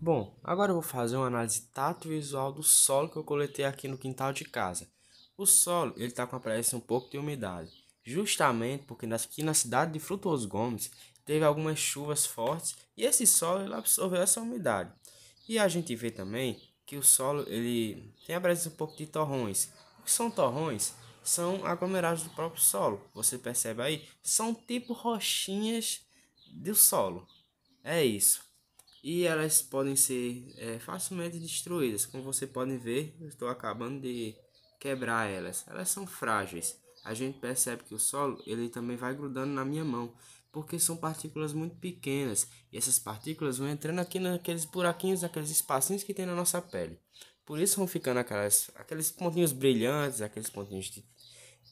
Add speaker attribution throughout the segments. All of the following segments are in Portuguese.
Speaker 1: Bom, agora eu vou fazer uma análise tato e visual do solo que eu coletei aqui no quintal de casa. O solo ele está com a aparência um pouco de umidade, justamente porque aqui na cidade de Frutuoso Gomes teve algumas chuvas fortes e esse solo ele absorveu essa umidade. E a gente vê também que o solo ele tem a presença um pouco de torrões. O que são torrões? São aglomerados do próprio solo. Você percebe aí? São tipo rochinhas do solo. É isso. E elas podem ser facilmente destruídas. Como você pode ver, eu estou acabando de quebrar elas. Elas são frágeis. A gente percebe que o solo ele também vai grudando na minha mão, porque são partículas muito pequenas. E essas partículas vão entrando aqui naqueles buraquinhos, naqueles espacinhos que tem na nossa pele. Por isso vão ficando aqueles pontinhos brilhantes, aqueles pontinhos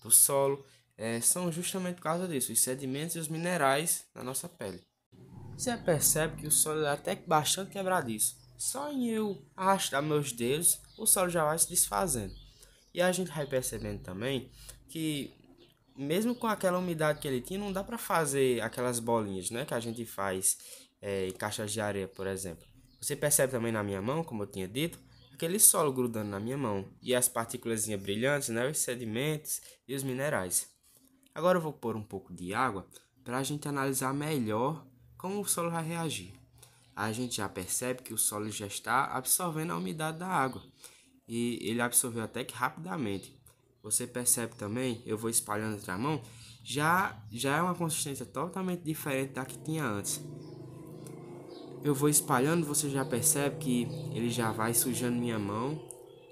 Speaker 1: do solo. São justamente por causa disso, os sedimentos e os minerais na nossa pele. Você percebe que o solo é até bastante quebradiço. Só em eu arrastar meus dedos, o solo já vai se desfazendo. E a gente vai percebendo também que mesmo com aquela umidade que ele tinha, não dá para fazer aquelas bolinhas, né, que a gente faz em caixas de areia, por exemplo. Você percebe também na minha mão, como eu tinha dito, aquele solo grudando na minha mão e as partículas brilhantes, né, os sedimentos e os minerais. Agora eu vou pôr um pouco de água para a gente analisar melhor como o solo vai reagir. A gente já percebe que o solo já está absorvendo a umidade da água e ele absorveu até que rapidamente. Você percebe também, eu vou espalhando entre a mão, já é uma consistência totalmente diferente da que tinha antes. Eu vou espalhando, você já percebe que ele já vai sujando minha mão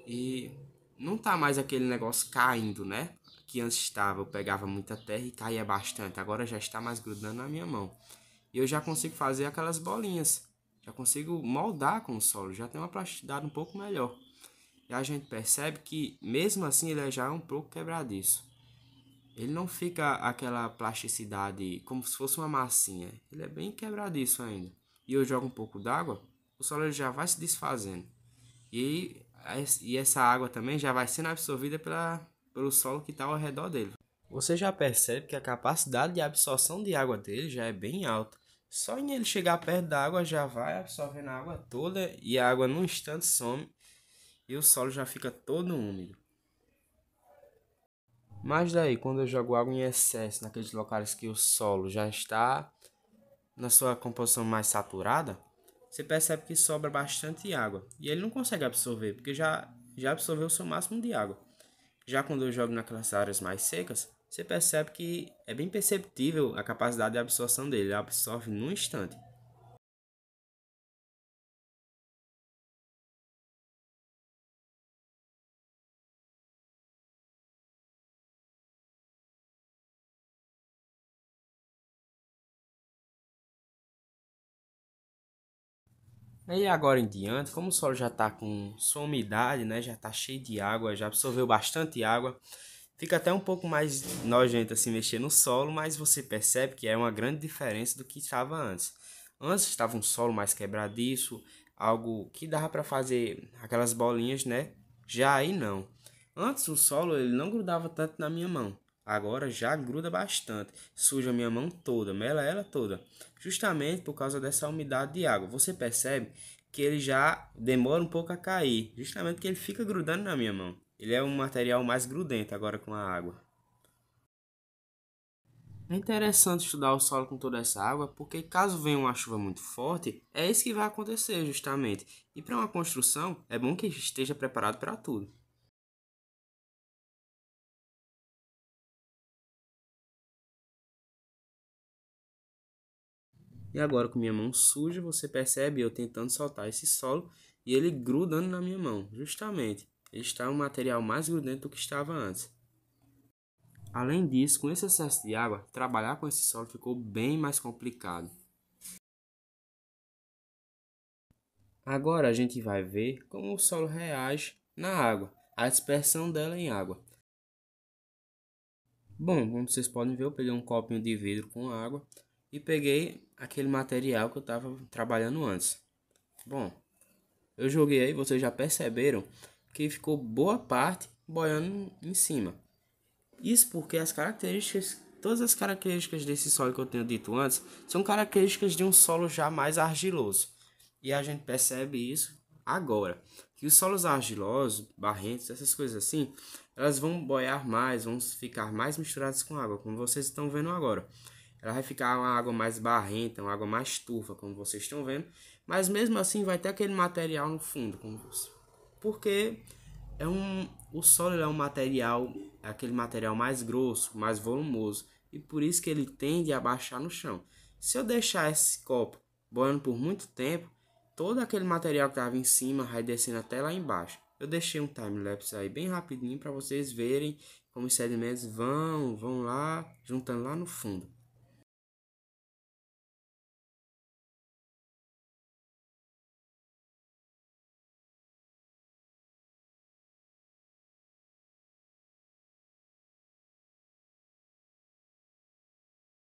Speaker 1: e não tá mais aquele negócio caindo, né? Que antes estava, eu pegava muita terra e caía bastante. Agora já está mais grudando na minha mão. E eu já consigo fazer aquelas bolinhas. Já consigo moldar com o solo, já tem uma plasticidade um pouco melhor. E a gente percebe que mesmo assim ele já é um pouco quebradiço. Ele não fica aquela plasticidade como se fosse uma massinha. Ele é bem quebradiço ainda. E eu jogo um pouco d'água, o solo já vai se desfazendo. E, e essa água também já vai sendo absorvida pelo solo que está ao redor dele. Você já percebe que a capacidade de absorção de água dele já é bem alta. Só em ele chegar perto da água já vai absorvendo a água toda e a água num instante some e o solo já fica todo úmido. Mas daí, quando eu jogo água em excesso naqueles locais que o solo já está na sua composição mais saturada, você percebe que sobra bastante água e ele não consegue absorver, porque já absorveu o seu máximo de água. Já quando eu jogo naquelas áreas mais secas, você percebe que é bem perceptível a capacidade de absorção dele, ele absorve num instante. E agora em diante, como o solo já está com sua umidade, né, já está cheio de água, já absorveu bastante água, fica até um pouco mais nojento assim mexer no solo, mas você percebe que é uma grande diferença do que estava antes. Antes estava um solo mais quebradiço, algo que dava para fazer aquelas bolinhas, né? Já aí não. Antes o solo ele não grudava tanto na minha mão. Agora já gruda bastante, suja a minha mão toda, mela ela toda, justamente por causa dessa umidade de água. Você percebe que ele já demora um pouco a cair, justamente porque ele fica grudando na minha mão. Ele é um material mais grudento agora com a água. É interessante estudar o solo com toda essa água, porque caso venha uma chuva muito forte, é isso que vai acontecer justamente. E para uma construção, é bom que esteja preparado para tudo. E agora com minha mão suja, você percebe eu tentando soltar esse solo e ele grudando na minha mão, justamente. Ele está um material mais grudento do que estava antes. Além disso, com esse excesso de água, trabalhar com esse solo ficou bem mais complicado. Agora a gente vai ver como o solo reage na água, a dispersão dela em água. Bom, como vocês podem ver, eu peguei um copinho de vidro com água e peguei aquele material que eu estava trabalhando antes. Bom, eu joguei aí, vocês já perceberam que ficou boa parte boiando em cima. Isso porque todas as características desse solo que eu tenho dito antes, são características de um solo já mais argiloso. E a gente percebe isso agora, que os solos argilosos, barrentos, essas coisas assim, elas vão boiar mais, vão ficar mais misturadas com água, como vocês estão vendo agora. Ela vai ficar uma água mais barrenta, uma água mais turva, como vocês estão vendo, mas mesmo assim vai ter aquele material no fundo, porque o solo é um material, é aquele material mais grosso, mais volumoso, e por isso que ele tende a baixar no chão. Se eu deixar esse copo boiando por muito tempo, todo aquele material que estava em cima vai descendo até lá embaixo. Eu deixei um time-lapse aí bem rapidinho para vocês verem como os sedimentos vão lá, juntando lá no fundo.